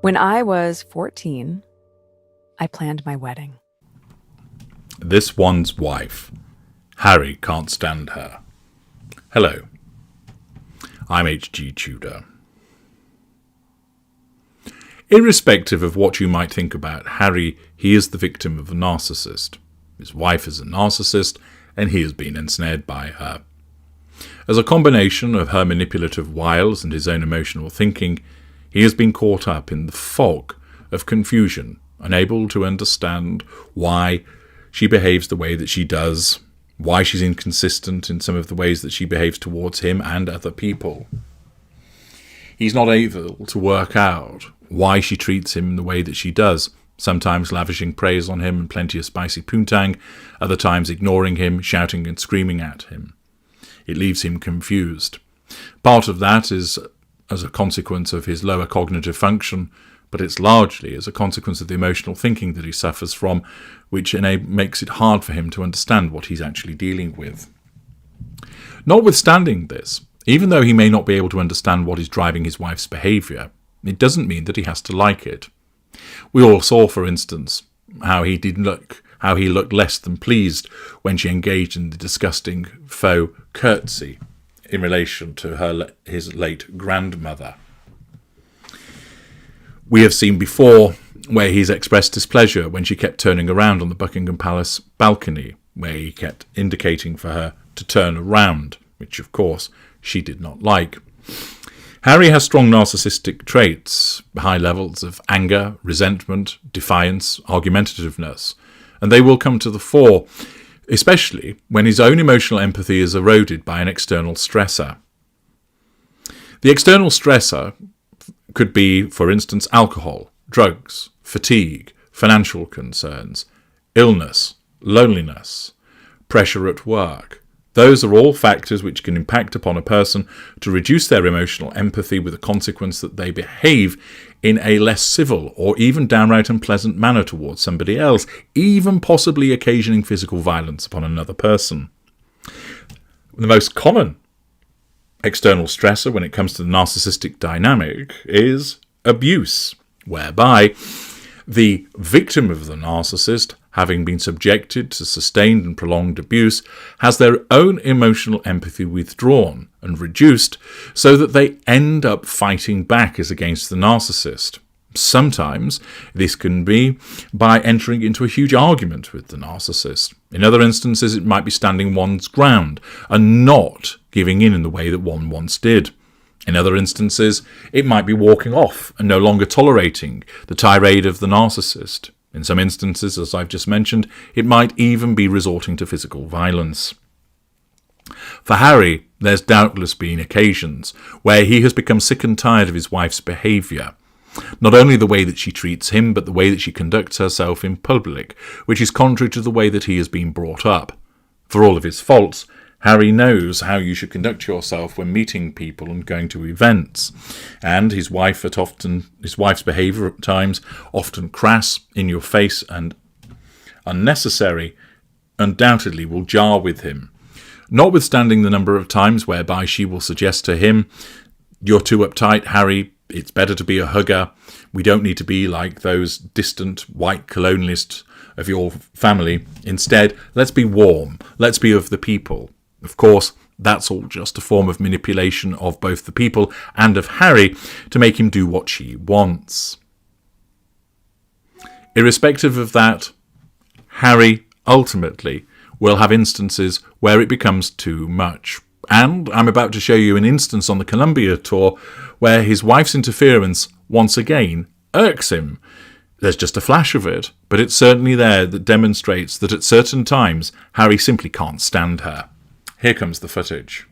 When I was 14, I planned my wedding. This one's wife. Harry can't stand her. Hello, I'm H.G. Tudor. Irrespective of what you might think about Harry, he is the victim of a narcissist. His wife is a narcissist, and he has been ensnared by her. As a combination of her manipulative wiles and his own emotional thinking, he has been caught up in the fog of confusion, unable to understand why she behaves the way that she does, why she's inconsistent in some of the ways that she behaves towards him and other people. He's not able to work out why she treats him the way that she does, sometimes lavishing praise on him and plenty of spicy poontang, other times ignoring him, shouting and screaming at him. It leaves him confused. Part of that is as a consequence of his lower cognitive function, but it's largely as a consequence of the emotional thinking that he suffers from, which makes it hard for him to understand what he's actually dealing with. Notwithstanding this, even though he may not be able to understand what is driving his wife's behaviour, it doesn't mean that he has to like it. We all saw, for instance, how he looked less than pleased when she engaged in the disgusting faux curtsy in relation to his late grandmother. We have seen before where he's expressed displeasure when she kept turning around on the Buckingham Palace balcony, where he kept indicating for her to turn around, which of course she did not like. Harry has strong narcissistic traits, high levels of anger, resentment, defiance, argumentativeness, and they will come to the fore, especially when his own emotional empathy is eroded by an external stressor. The external stressor could be, for instance, alcohol, drugs, fatigue, financial concerns, illness, loneliness, pressure at work. Those are all factors which can impact upon a person to reduce their emotional empathy, with the consequence that they behave in a less civil or even downright unpleasant manner towards somebody else, even possibly occasioning physical violence upon another person. The most common external stressor when it comes to the narcissistic dynamic is abuse, whereby the victim of the narcissist, having been subjected to sustained and prolonged abuse, has their own emotional empathy withdrawn and reduced so that they end up fighting back as against the narcissist. Sometimes this can be by entering into a huge argument with the narcissist. In other instances, it might be standing one's ground and not giving in the way that one once did. In other instances, it might be walking off and no longer tolerating the tirade of the narcissist. In some instances, as I've just mentioned, it might even be resorting to physical violence. For Harry, there's doubtless been occasions where he has become sick and tired of his wife's behaviour. Not only the way that she treats him, but the way that she conducts herself in public, which is contrary to the way that he has been brought up. For all of his faults, Harry knows how you should conduct yourself when meeting people and going to events, and his wife's behaviour at times, often crass, in your face and unnecessary, undoubtedly will jar with him. Notwithstanding the number of times whereby she will suggest to him, "You're too uptight, Harry, it's better to be a hugger, we don't need to be like those distant white colonialists of your family. Instead, let's be warm, let's be of the people." Of course, that's all just a form of manipulation of both the people and of Harry to make him do what she wants. Irrespective of that, Harry ultimately will have instances where it becomes too much. And I'm about to show you an instance on the Columbia tour where his wife's interference once again irks him. There's just a flash of it, but it's certainly there that demonstrates that at certain times Harry simply can't stand her. Here comes the footage.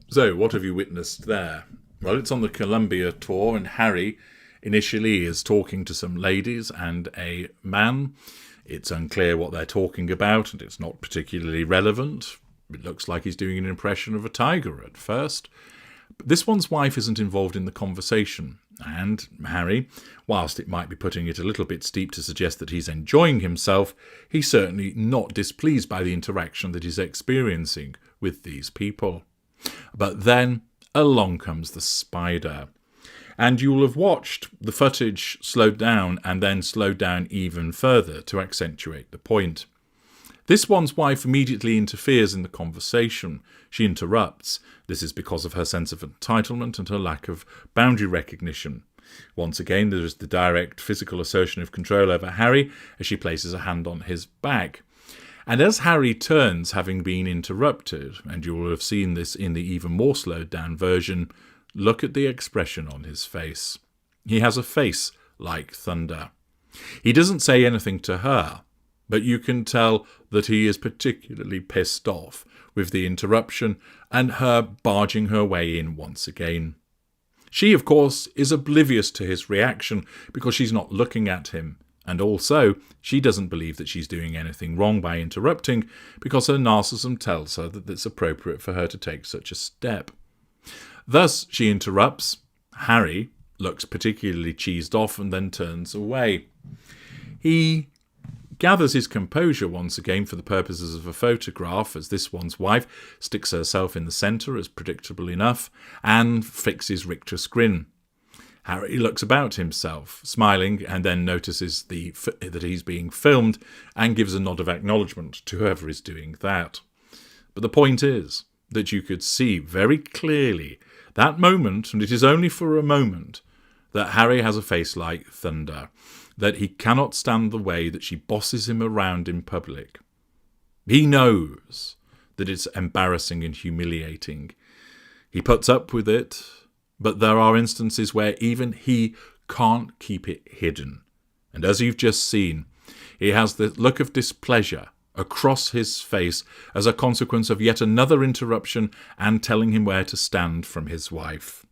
So, what have you witnessed there? Well, it's on the Columbia tour, and Harry initially is talking to some ladies and a man. It's unclear what they're talking about, and it's not particularly relevant. It looks like he's doing an impression of a tiger at first. But this one's wife isn't involved in the conversation, and Harry, whilst it might be putting it a little bit steep to suggest that he's enjoying himself, he's certainly not displeased by the interaction that he's experiencing with these people. But then along comes the spider. And you'll have watched the footage slowed down and then slowed down even further to accentuate the point. This one's wife immediately interferes in the conversation. She interrupts. This is because of her sense of entitlement and her lack of boundary recognition. Once again, there is the direct physical assertion of control over Harry as she places a hand on his back. And as Harry turns, having been interrupted, and you will have seen this in the even more slowed down version, look at the expression on his face. He has a face like thunder. He doesn't say anything to her, but you can tell that he is particularly pissed off with the interruption and her barging her way in once again. She, of course, is oblivious to his reaction because she's not looking at him, and also she doesn't believe that she's doing anything wrong by interrupting because her narcissism tells her that it's appropriate for her to take such a step. Thus, she interrupts. Harry looks particularly cheesed off and then turns away. He gathers his composure once again for the purposes of a photograph as this one's wife sticks herself in the centre, as predictable enough, and fixes rictus grin. Harry looks about himself, smiling, and then notices that he's being filmed and gives a nod of acknowledgement to whoever is doing that. But the point is that you could see very clearly that moment, and it is only for a moment, that Harry has a face like thunder, that he cannot stand the way that she bosses him around in public. He knows that it's embarrassing and humiliating. He puts up with it, but there are instances where even he can't keep it hidden. And as you've just seen, he has the look of displeasure across his face as a consequence of yet another interruption and telling him where to stand from his wife.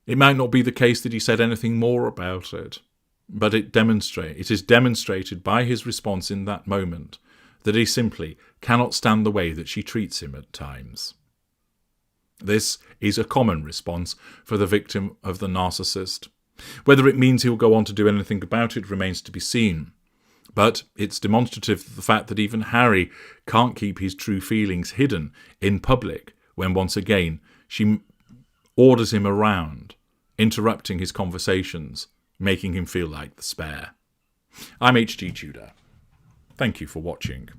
It might not be the case that he said anything more about it, but it is demonstrated by his response in that moment that he simply cannot stand the way that she treats him at times. This is a common response for the victim of the narcissist. Whether it means he'll go on to do anything about it remains to be seen. But it's demonstrative of the fact that even Harry can't keep his true feelings hidden in public when once again she orders him around, interrupting his conversations, making him feel like the spare. I'm H.G. Tudor. Thank you for watching.